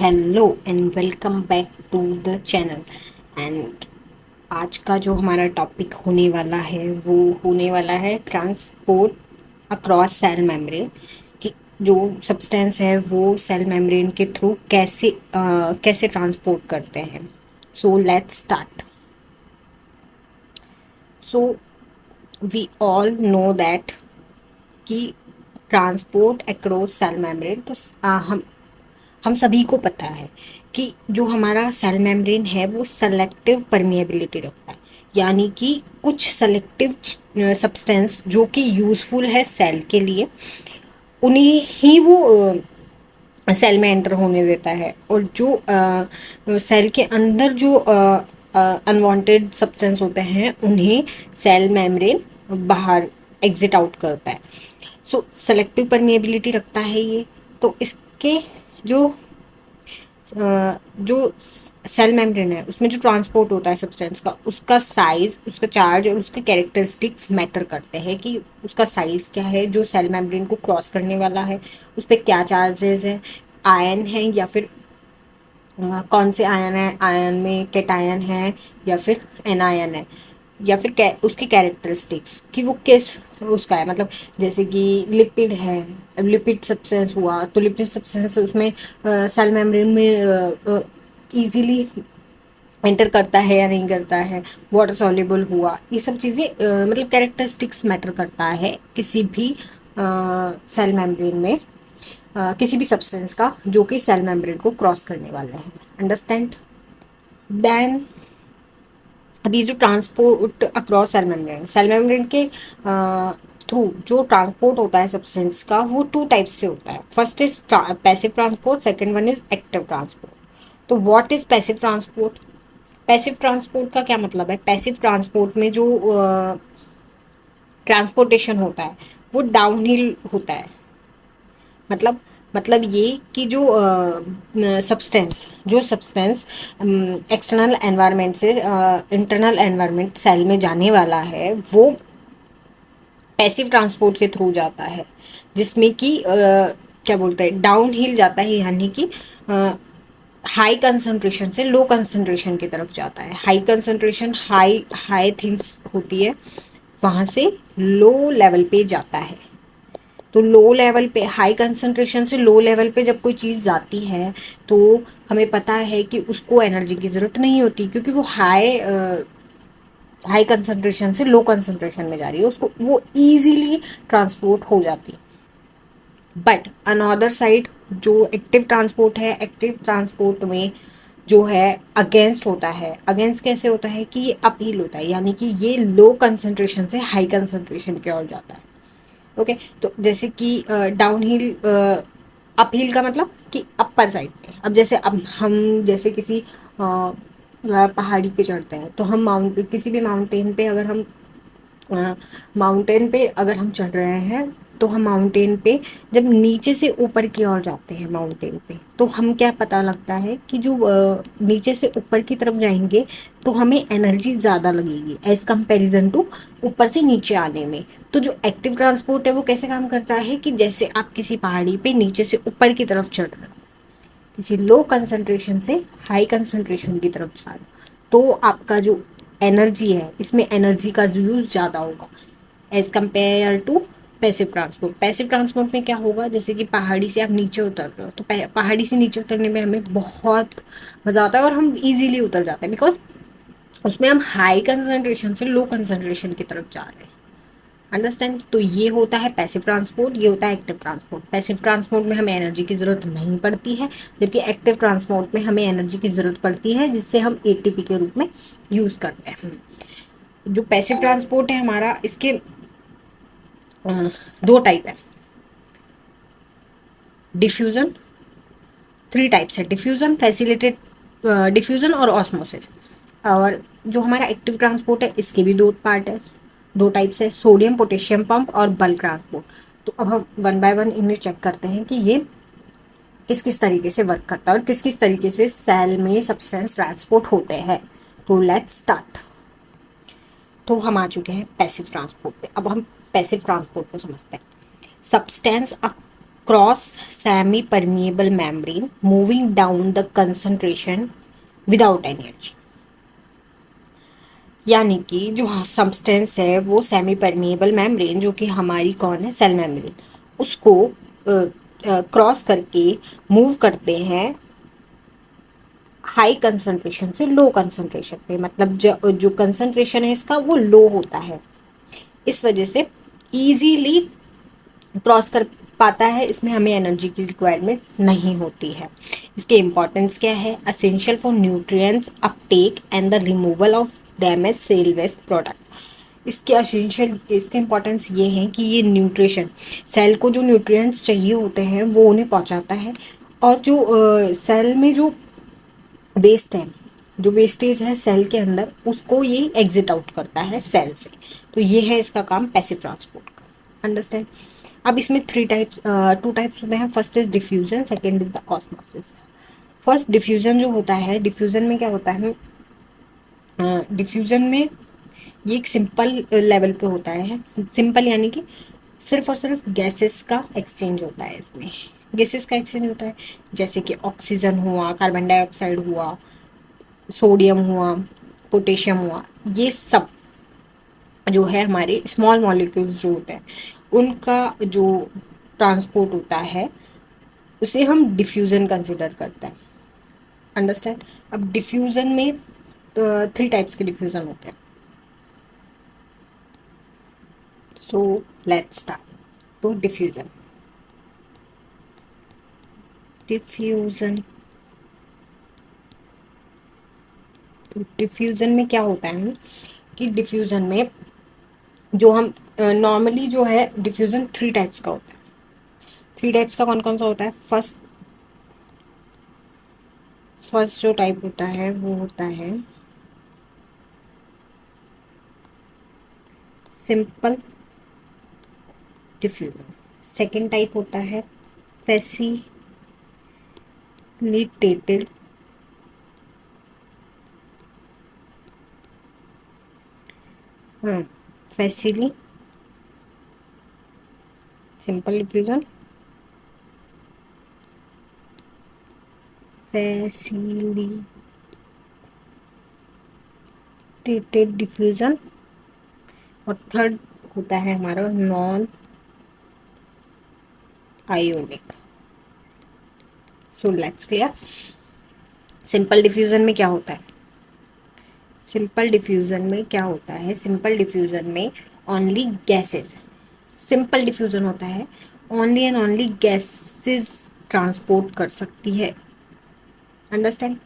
Hello and welcome back to the channel. And आज का जो हमारा टॉपिक होने वाला है वो होने वाला है ट्रांसपोर्ट अक्रॉस सेल मेम्ब्रेन। कि जो सब्सटेंस है वो सेल मेम्ब्रेन के थ्रू कैसे ट्रांसपोर्ट करते हैं। So let's start. So we all know that कि ट्रांसपोर्ट अक्रॉस सेल मेम्ब्रेन तो हम सभी को पता है कि जो हमारा सेल मेम्ब्रेन है वो सेलेक्टिव परमिएबिलिटी रखता है। यानी कि कुछ सेलेक्टिव सब्सटेंस जो कि यूज़फुल है सेल के लिए, उन्हें ही वो सेल में एंटर होने देता है। और जो सेल के अंदर जो अनवांटेड सब्सटेंस होते हैं उन्हें सेल मेम्ब्रेन बाहर एग्जिट आउट करता है। सो सेलेक्टिव परमिएबिलिटी रखता है ये। तो इसके जो जो सेल मेम्ब्रेन है उसमें जो ट्रांसपोर्ट होता है सब्सटेंस का, उसका साइज, उसका चार्ज और उसके कैरेक्टरिस्टिक्स मैटर करते हैं कि उसका साइज क्या है जो सेल मेम्ब्रेन को क्रॉस करने वाला है, उस पर क्या चार्जेस है, आयन है या फिर कौन से आयन है, आयन में कैटायन है या फिर एनायन है, या फिर उसके कैरेक्टरिस्टिक्स कि वो किस उसका है। मतलब जैसे कि लिपिड है, लिपिड सब्सटेंस हुआ तो लिपिड सब्सटेंस उसमें सेल मेम्ब्रेन में इजीली एंटर करता है या नहीं करता है। वाटर सॉल्युबल हुआ, ये सब चीज़ें मतलब कैरेक्टरिस्टिक्स मैटर करता है किसी भी सेल मेम्ब्रेन में, किसी भी सब्सटेंस का जो कि सेल मेम्ब्रेन को क्रॉस करने वाला है। अंडरस्टैंड। देन अभी जो ट्रांसपोर्ट अक्रॉस सेल मेम्ब्रेन के थ्रू जो ट्रांसपोर्ट होता है सब्सटेंस का, वो टू टाइप्स से होता है। First is passive transport, second one is active transport. तो what is passive transport? Passive transport का क्या मतलब है? पैसिव ट्रांसपोर्ट में जो ट्रांसपोर्टेशन होता है वो डाउनहिल होता है। मतलब मतलब ये कि जो सब्सटेंस एक्सटर्नल एनवायरनमेंट से इंटरनल एनवायरनमेंट सेल में जाने वाला है वो पैसिव ट्रांसपोर्ट के थ्रू जाता है, जिसमें कि क्या बोलते हैं, डाउन हिल जाता है। यानी कि हाई कंसंट्रेशन से लो कंसंट्रेशन की तरफ जाता है। High concentration, high high things होती है, वहाँ से लो लेवल पे जाता है। तो लो लेवल पे, हाई कंसंट्रेशन से लो लेवल पे जब कोई चीज़ जाती है तो हमें पता है कि उसको एनर्जी की ज़रूरत नहीं होती, क्योंकि वो हाई कंसंट्रेशन से लो कंसंट्रेशन में जा रही है, उसको वो इजीली ट्रांसपोर्ट हो जाती है। बट अनदर साइड जो एक्टिव ट्रांसपोर्ट है, एक्टिव ट्रांसपोर्ट में जो है अगेंस्ट होता है। अगेंस्ट कैसे होता है कि ये अपहील होता है, यानी कि ये लो कंसंट्रेशन से हाई कंसंट्रेशन की ओर जाता है। ओके तो जैसे कि डाउन हिल, अपहिल का मतलब कि अपर साइड पे। अब जैसे अब हम जैसे किसी पहाड़ी पे चढ़ते हैं तो हम किसी भी माउंटेन पे अगर हम चढ़ रहे हैं तो हम माउंटेन पे जब नीचे से ऊपर की ओर जाते हैं माउंटेन पे, तो हम क्या पता लगता है कि जो नीचे से ऊपर की तरफ जाएंगे तो हमें एनर्जी ज़्यादा लगेगी एज कंपैरिजन टू ऊपर से नीचे आने में। तो जो एक्टिव ट्रांसपोर्ट है वो कैसे काम करता है कि जैसे आप किसी पहाड़ी पे नीचे से ऊपर की तरफ चढ़ रहे हो, किसी लो कंसंट्रेशन से हाई कंसंट्रेशन की तरफ जा रहे हो, तो आपका जो एनर्जी है इसमें एनर्जी का यूज़ ज़्यादा होगा as compare to passive transport. Passive transport में क्या होगा, जैसे कि पहाड़ी से आप नीचे उतर रहे हो तो पहाड़ी से नीचे उतरने में हमें बहुत मज़ा आता है और हम इजीली उतर जाते हैं, बिकॉज उसमें हम हाई कंसंट्रेशन से लो कंसंट्रेशन की तरफ जा रहे हैं। अंडरस्टैंड। तो ये होता है पैसिव ट्रांसपोर्ट, ये होता है एक्टिव ट्रांसपोर्ट। पैसिव ट्रांसपोर्ट में हमें एनर्जी की ज़रूरत नहीं पड़ती है, जबकि एक्टिव ट्रांसपोर्ट में हमें एनर्जी की ज़रूरत पड़ती है, जिससे हम एटीपी के रूप में यूज़ करते हैं। जो पैसिव ट्रांसपोर्ट है हमारा, इसके दो टाइप है। डिफ्यूज़न, थ्री टाइप्स है। डिफ्यूज़न, फैसिलिटेड डिफ्यूज़न और ऑस्मोसिस। और जो हमारा एक्टिव ट्रांसपोर्ट है इसके भी दो पार्ट है, दो टाइप्स है, सोडियम पोटेशियम पंप और बल्क ट्रांसपोर्ट। तो अब हम वन बाय वन इन्हें चेक करते हैं कि ये किस किस तरीके से वर्क करता है और किस किस तरीके से सेल में सब्सटेंस ट्रांसपोर्ट होते हैं। तो लेट्स स्टार्ट। तो हम आ चुके हैं पैसिव ट्रांसपोर्ट पे। अब हम पैसिव ट्रांसपोर्ट को समझते हैं। Substance cross semi permeable membrane moving down the concentration without energy. यानी कि जो सब्सटेंस है वो सेमी परमिएबल मेम्ब्रेन, जो कि हमारी कौन है, सेल मेम्ब्रेन, उसको क्रॉस करके मूव करते हैं हाई कंसंट्रेशन से लो कंसंट्रेशन पे। मतलब जो कंसंट्रेशन है इसका वो लो होता है, इस वजह से इजीली क्रॉस कर पाता है, इसमें हमें एनर्जी की रिक्वायरमेंट नहीं होती है। इसके इम्पोर्टेंस क्या है, essential for nutrients uptake and the removal of damage cell waste product. इसके असेंशियल, इसके इम्पोर्टेंस ये है कि ये न्यूट्रिशन, सेल को जो न्यूट्रिएंट्स चाहिए होते हैं वो उन्हें पहुंचाता है, और जो सेल में जो वेस्ट है, जो वेस्टेज है सेल के अंदर, उसको ये एग्जिट आउट करता है सेल से। तो ये है इसका काम, पैसिव ट्रांसपोर्ट का। अंडरस्टैंड। अब इसमें टू टाइप्स होते हैं। First is diffusion, second is the osmosis. First diffusion जो होता है, डिफ्यूजन में क्या होता है, डिफ्यूजन में ये एक सिंपल लेवल पे होता है। सिंपल यानी कि सिर्फ और सिर्फ गैसेस का एक्सचेंज होता है इसमें। गैसेस का एक्सचेंज होता है, जैसे कि ऑक्सीजन हुआ, कार्बन डाइऑक्साइड हुआ, सोडियम हुआ, पोटेशियम हुआ, ये सब जो है हमारे स्मॉल मॉलिक्यूल्स जो होते हैं उनका जो ट्रांसपोर्ट होता है उसे हम डिफ्यूज़न कंसिडर करते हैं। अंडरस्टैंड। अब डिफ्यूज़न में 3 टाइप्स के डिफ्यूज़न होते हैं। So let's start. तो डिफ्यूज़न, डिफ्यूज़न तो डिफ्यूज़न में क्या होता है कि डिफ्यूज़न में जो हम नॉर्मली जो है, डिफ्यूज़न 3 टाइप्स का होता है। 3 टाइप्स का कौन कौन सा होता है। फर्स्ट जो टाइप होता है वो होता है सिंपल डिफ्यूजन। सेकेंड टाइप होता है फैसिलिटेटेड हाँ फैसिली सिंपल डिफ्यूजन, फैसिलिटेटेड डिफ्यूजन, और थर्ड होता है हमारा non ionic. So let's clear. Simple diffusion में क्या होता है, सिंपल डिफ्यूजन में क्या होता है, सिंपल डिफ्यूजन में ओनली गैसेस, सिंपल डिफ्यूजन होता है only and only gases transport कर सकती है। अंडरस्टैंड।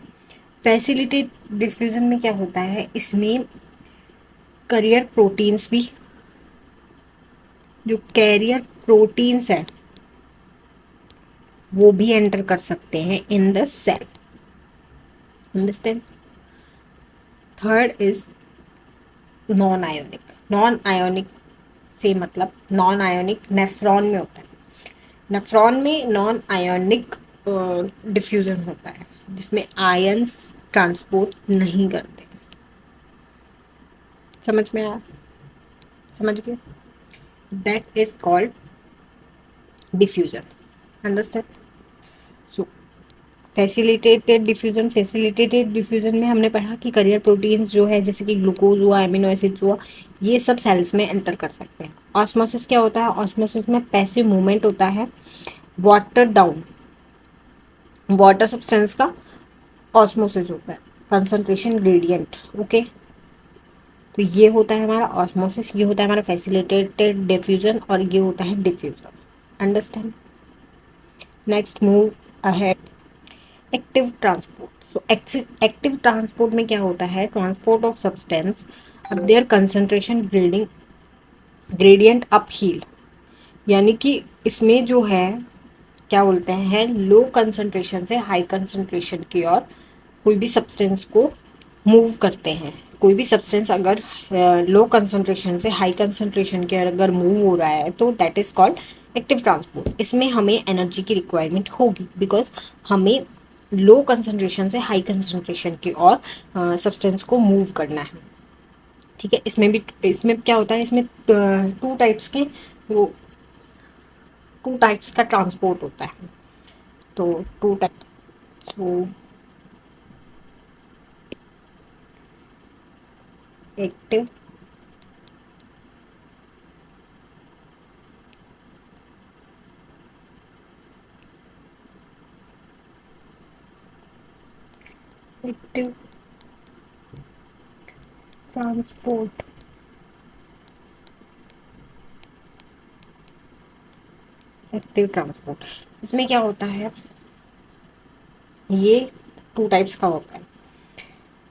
फैसिलिटेट डिफ्यूजन में क्या होता है, इसमें करियर प्रोटीन्स भी, जो कैरियर प्रोटीन्स है वो भी एंटर कर सकते हैं in the cell. Understand. Third is non ionic. Non ionic से मतलब नॉन आयोनिक नेफ्रॉन में होता है। नेफ्रॉन में नॉन आयोनिक डिफ्यूजन होता है जिसमें आयंस ट्रांसपोर्ट नहीं करते। समझ में आया, समझ गए। That is called diffusion. Understand. So facilitated diffusion में हमने पढ़ा कि करियर प्रोटीन्स जो है, जैसे कि ग्लूकोज हुआ, एमिनो एसिड्स हुआ, ये सब सेल्स में एंटर कर सकते हैं। ऑस्मोसिस क्या होता है, ऑस्मोसिस में पैसिव मूवमेंट होता है, वाटर डाउन, वाटर सब्सटेंस का ऑस्मोसिस होता है, कंसंट्रेशन ग्रेडियंट। ओके, तो ये होता है हमारा ऑस्मोसिस, ये होता है हमारा फैसिलिटेटेड डिफ्यूजन, और ये होता है diffusion. Understand. Next move ahead, active transport. So active transport में क्या होता है, transport of substance up their concentration gradient uphill. यानी कि इसमें जो है क्या बोलते हैं, लो कंसंट्रेशन से हाई कंसंट्रेशन की ओर कोई भी सब्सटेंस को मूव करते हैं। कोई भी सब्सटेंस अगर लो कंसंट्रेशन से हाई कंसंट्रेशन के अगर मूव हो रहा है तो that is called active transport. इसमें हमें एनर्जी की रिक्वायरमेंट होगी, बिकॉज हमें लो कंसंट्रेशन से हाई कंसंट्रेशन की ओर सब्सटेंस को मूव करना है। ठीक है। इसमें क्या होता है, इसमें 2 टाइप्स के वो टू टाइप्स का ट्रांसपोर्ट होता है। तो टू टाइप तो active active transport, active transport, इसमें क्या होता है, ये टू टाइप्स का होता है।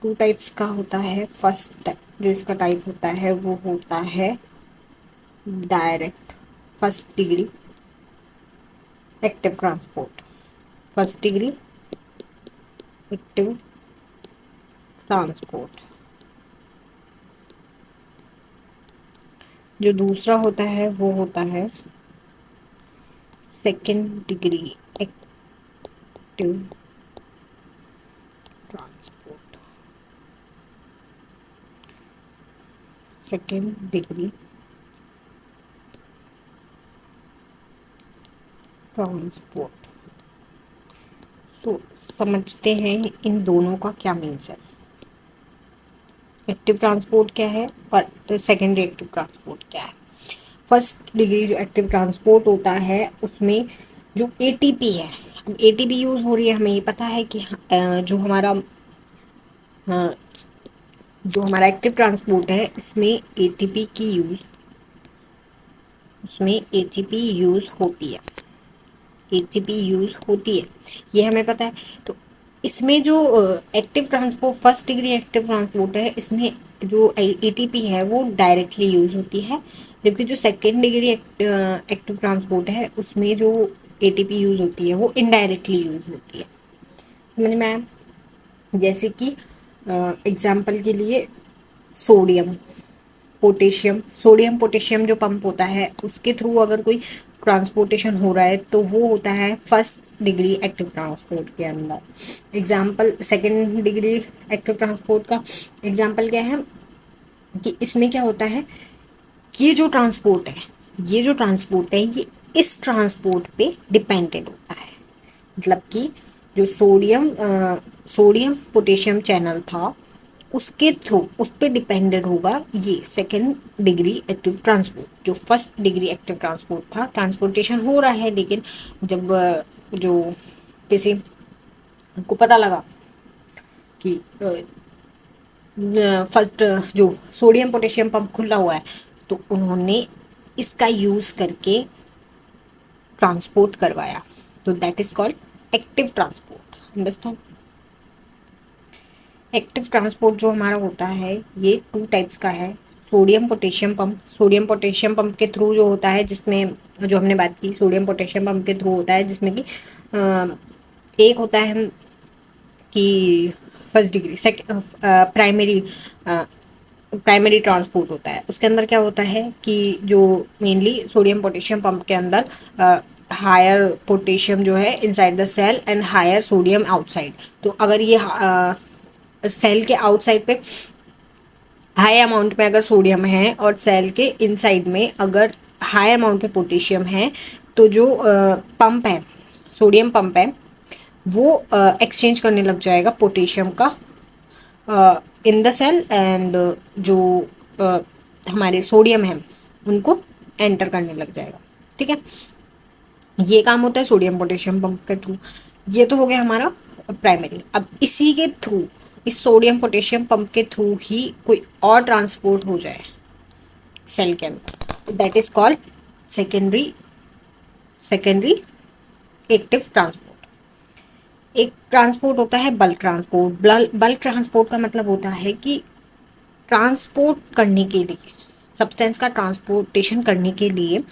टू टाइप्स का होता है। फर्स्ट जो इसका टाइप होता है वो होता है direct first degree active transport. First degree active transport. जो दूसरा होता है वो होता है second degree active transport. Second degree transport. समझते हैं इन दोनों का क्या मीन्स है। एक्टिव ट्रांसपोर्ट क्या है और सेकेंडरी एक्टिव ट्रांसपोर्ट क्या है। फर्स्ट डिग्री जो एक्टिव ट्रांसपोर्ट होता है उसमें जो एटीपी है, अब एटीपी यूज़ हो रही है, हमें ये पता है कि अ, जो हमारा एक्टिव ट्रांसपोर्ट है इसमें एटीपी की यूज़, उसमें एटीपी यूज़ होती है, एटीपी यूज़ होती है, ये हमें पता है। तो इसमें जो active transport first degree active transport है इसमें जो एटीपी है वो डायरेक्टली यूज़ होती है, जबकि जो सेकेंड डिग्री एक्टिव ट्रांसपोर्ट है उसमें जो एटीपी यूज़ होती है वो इनडायरेक्टली यूज़ होती है। समझ में आया। जैसे कि एग्जाम्पल के लिए सोडियम पोटेशियम, सोडियम पोटेशियम जो पंप होता है उसके थ्रू अगर कोई ट्रांसपोर्टेशन हो रहा है तो वो होता है फर्स्ट डिग्री एक्टिव ट्रांसपोर्ट के अंदर। Example second degree active transport का एग्जाम्पल क्या है कि इसमें क्या होता है, ये जो ट्रांसपोर्ट है, ये जो ट्रांसपोर्ट है ये इस ट्रांसपोर्ट पे डिपेंडेंट होता है। मतलब कि जो सोडियम पोटेशियम चैनल था उसके थ्रू उस पर डिपेंडेंट होगा ये सेकेंड डिग्री एक्टिव ट्रांसपोर्ट। जो फर्स्ट डिग्री एक्टिव ट्रांसपोर्ट था, ट्रांसपोर्टेशन हो रहा है लेकिन जब जो किसी को पता लगा कि फर्स्ट जो सोडियम पोटेशियम पंप खुला हुआ है तो उन्होंने इसका यूज़ करके ट्रांसपोर्ट करवाया, तो that is called active transport. Understand. Active transport जो हमारा होता है ये टू टाइप्स का है। Sodium potassium pump, sodium potassium pump के थ्रू जो होता है जिसमें जो हमने बात की सोडियम पोटेशियम पंप के थ्रू होता है जिसमें कि एक होता है कि first degree primary primary transport होता है। उसके अंदर क्या होता है कि जो मेनली सोडियम पोटेशियम पंप के अंदर हायर पोटेशियम जो है inside the cell and higher sodium outside. तो अगर ये सेल के आउटसाइड पे हाई अमाउंट में अगर सोडियम है और सेल के इनसाइड में अगर हाई अमाउंट में पोटेशियम है तो जो पंप है, सोडियम पंप है, वो एक्सचेंज करने लग जाएगा पोटेशियम का इन द सेल एंड जो uh, हमारे सोडियम है उनको एंटर करने लग जाएगा। ठीक है, ये काम होता है सोडियम पोटेशियम पंप के थ्रू। ये तो हो गया हमारा प्राइमरी। अब इसी के थ्रू, इस सोडियम पोटेशियम पंप के थ्रू ही कोई और ट्रांसपोर्ट हो जाए सेल के अंदर, that is called secondary secondary active transport. एक ट्रांसपोर्ट होता है बल्क ट्रांसपोर्ट। बल्क ट्रांसपोर्ट का मतलब होता है कि ट्रांसपोर्ट करने के लिए, सब्सटेंस का ट्रांसपोर्टेशन करने के लिए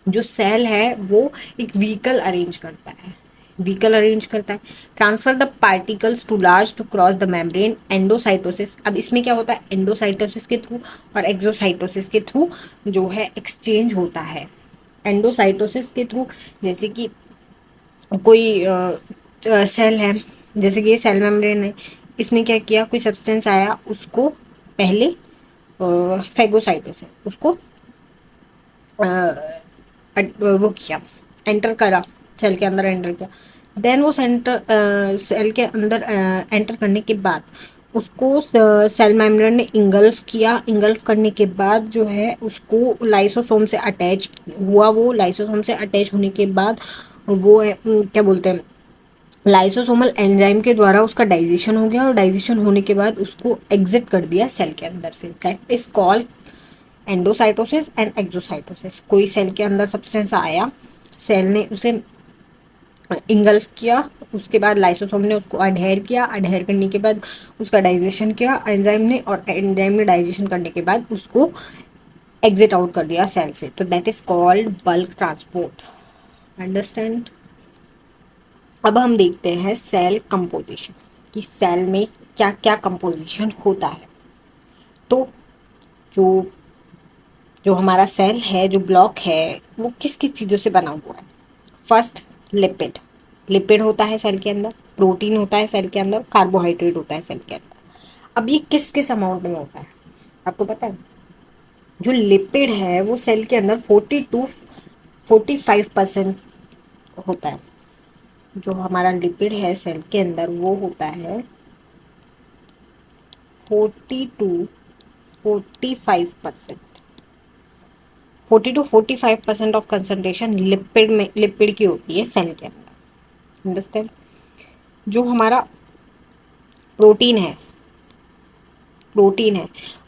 जो सेल है वो एक व्हीकल अरेंज करता है, व्हीकल अरेंज करता है। Transfer the particles too large to cross the membrane endocytosis. अब इसमें क्या होता है, एंडोसाइटोसिस के थ्रू और एक्सोसाइटोसिस के थ्रू जो है एक्सचेंज होता है। एंडोसाइटोसिस के थ्रू जैसे कि कोई सेल है, जैसे कि ये सेल मेम्ब्रेन है, इसने क्या किया, कोई सब्सटेंस आया उसको पहले फेगोसाइटोसिस, उसको वो किया, एंटर करा, सेल के अंदर एंटर किया। देन वो सेल के अंदर एंटर करने के बाद उसको सेल मेम्ब्रेन ने इंगल्फ किया। इंगल्फ करने के बाद जो है उसको लाइसोसोम से अटैच हुआ। वो लाइसोसोम से अटैच होने के बाद वो क्या बोलते हैं, लाइसोसोमल एंजाइम के द्वारा उसका डाइजेशन हो गया, और डाइजेशन होने के बाद उसको एग्जिट कर दिया सेल के अंदर से। That is called endocytosis and exocytosis. कोई सेल के अंदर सब्सटेंस आया, सेल ने उसे इंगल्फ किया, उसके बाद लाइसोसोम ने उसको अडहेर किया, अडहेर करने के बाद उसका डाइजेशन किया एंजाइम ने, और एंजाइम ने डाइजेशन करने के बाद उसको एग्जिट आउट कर दिया सेल से। तो that is called bulk transport. Understand. अब हम देखते हैं सेल कंपोजिशन, कि सेल में क्या क्या कंपोजिशन होता है। तो जो जो हमारा सेल है, जो ब्लॉक है, वो किस किस चीज़ों से बना हुआ है। First, lipid. लिपिड होता है सेल के अंदर, प्रोटीन होता है सेल के अंदर, कार्बोहाइड्रेट होता है सेल के अंदर। अब ये किस किस अमाउंट में होता है आपको पता है। जो लिपिड है वो सेल के अंदर 40 to 45% होता है। जो हमारा लिपिड है सेल के अंदर वो होता है 40 to 45%। 40 to 45% of concentration lipid की होती है सेल के अंदर। अंडरस्टैंड। जो हमारा प्रोटीन है, प्रोटीन है,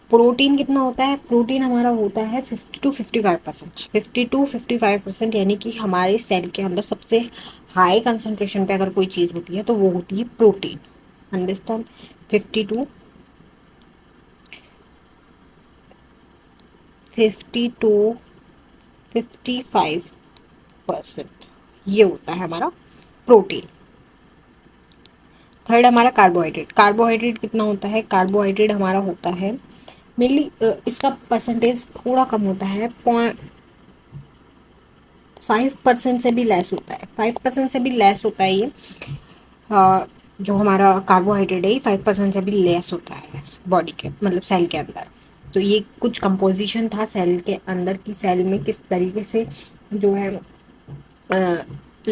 प्रोटीन कितना होता है। प्रोटीन हमारा होता है 50 to 55%। 50 to 55% यानी कि हमारे सेल के अंदर सबसे हाई कंसंट्रेशन पे अगर कोई चीज़ होती है तो वो होती है प्रोटीन। अंडरस्टैंड। 50 to 55% ये होता है हमारा प्रोटीन। थर्ड हमारा कार्बोहाइड्रेट। कार्बोहाइड्रेट कितना होता है। कार्बोहाइड्रेट हमारा होता है मेनली, इसका परसेंटेज थोड़ा कम होता है, 5% से भी लेस होता है। 5% से भी लेस होता है ये। जो हमारा कार्बोहाइड्रेट है 5% से भी लेस होता है बॉडी के, मतलब सेल के अंदर। तो ये कुछ कंपोजिशन था सेल के अंदर, की सेल में किस तरीके से जो है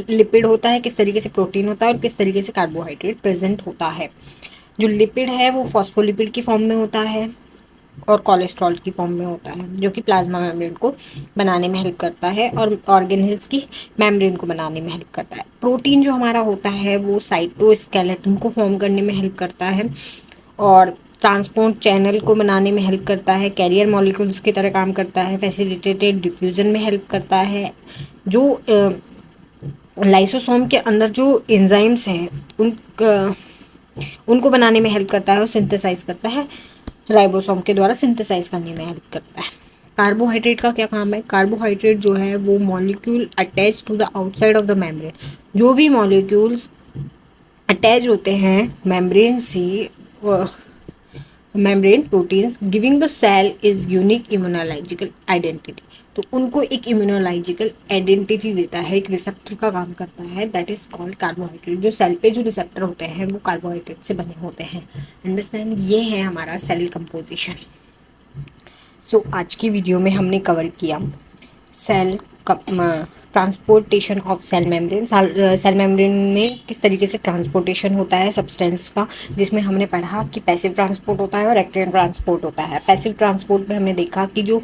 लिपिड होता है, किस तरीके से प्रोटीन होता है, और किस तरीके से कार्बोहाइड्रेट प्रेजेंट होता है। जो लिपिड है वो फॉस्फोलिपिड की फॉर्म में होता है और कोलेस्ट्रॉल की फॉर्म में होता है, जो कि प्लाज्मा मेम्ब्रेन को बनाने में हेल्प करता है और ऑर्गेनेल्स की मेम्ब्रेन को बनाने में हेल्प करता है। प्रोटीन जो हमारा होता है वो साइटोस्केलेटन को फॉर्म करने में हेल्प करता है और ट्रांसपोर्ट चैनल को बनाने में हेल्प करता है, कैरियर मॉलिक्यूल्स की तरह काम करता है, फैसिलिटेटेड डिफ्यूजन में हेल्प करता है। जो लाइसोसोम के अंदर जो एंजाइम्स हैं उनको बनाने में हेल्प करता है और सिंथेसाइज करता है, राइबोसोम के द्वारा सिंथेसाइज करने में हेल्प करता है। कार्बोहाइड्रेट का क्या काम है। कार्बोहाइड्रेट जो है वो molecule attach to the outside of the membrane. जो भी मॉलिक्यूल्स अटैच होते हैं मेम्ब्रेन से, membrane proteins giving the cell is unique immunological identity. तो उनको एक इम्यूनोलॉजिकल आइडेंटिटी देता है, एक रिसेप्टर का काम करता है, दैट इज कॉल्ड कार्बोहाइड्रेट। जो सेल पे जो रिसेप्टर होते हैं वो कार्बोहाइड्रेट से बने होते हैं। अंडरस्टैंड। ये है हमारा सेल कंपोजिशन। सो आज की वीडियो में हमने कवर किया cell transportation of cell membrane. Cell membrane में किस तरीके से ट्रांसपोर्टेशन होता है सब्सटेंस का, जिसमें हमने पढ़ा कि पैसिव ट्रांसपोर्ट होता है और एक्टिव ट्रांसपोर्ट होता है। पैसिव ट्रांसपोर्ट में हमने देखा कि जो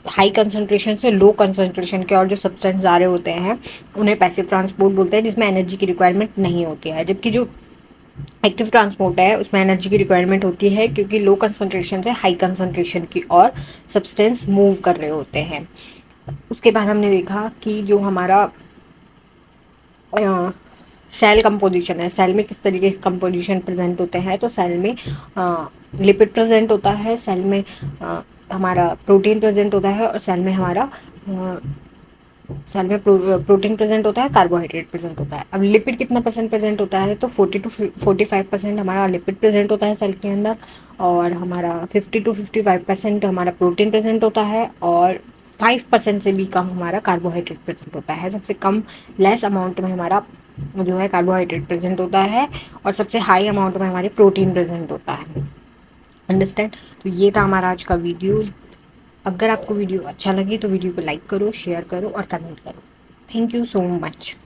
हाई कंसंट्रेशन से लो कंसंट्रेशन के और जो सब्सटेंस आ रहे होते हैं उन्हें पैसिव ट्रांसपोर्ट बोलते हैं, जिसमें एनर्जी की रिक्वायरमेंट नहीं होती है। जबकि जो एक्टिव ट्रांसपोर्ट है उसमें एनर्जी की रिक्वायरमेंट होती है, क्योंकि लो कंसंट्रेशन से हाई कंसंट्रेशन की और सब्सटेंस मूव कर रहे होते हैं। उसके बाद हमने देखा कि जो हमारा सेल कंपोजिशन है, सेल में किस तरीके के कंपोजिशन प्रेजेंट होते हैं। तो सेल में लिपिड प्रेजेंट होता है, सेल में हमारा प्रोटीन प्रेजेंट होता है, और सेल में हमारा सेल में प्रोटीन प्रेजेंट होता है, कार्बोहाइड्रेट प्रेजेंट होता है। अब लिपिड कितना परसेंट प्रेजेंट होता है, तो 40 to 45% हमारा लिपिड प्रेजेंट होता है सेल के अंदर, और हमारा 50 to 55% हमारा प्रोटीन प्रेजेंट होता है, और 5% से भी कम हमारा कार्बोहाइड्रेट प्रेजेंट होता है। सबसे कम लेस अमाउंट में हमारा जो है कार्बोहाइड्रेट प्रेजेंट होता है, और सबसे हाई अमाउंट में हमारे प्रोटीन प्रेजेंट होता है। अंडरस्टैंड। तो ये था हमारा आज का वीडियो। अगर आपको वीडियो अच्छा लगे तो वीडियो को लाइक करो, शेयर करो और कमेंट करो। Thank you so much.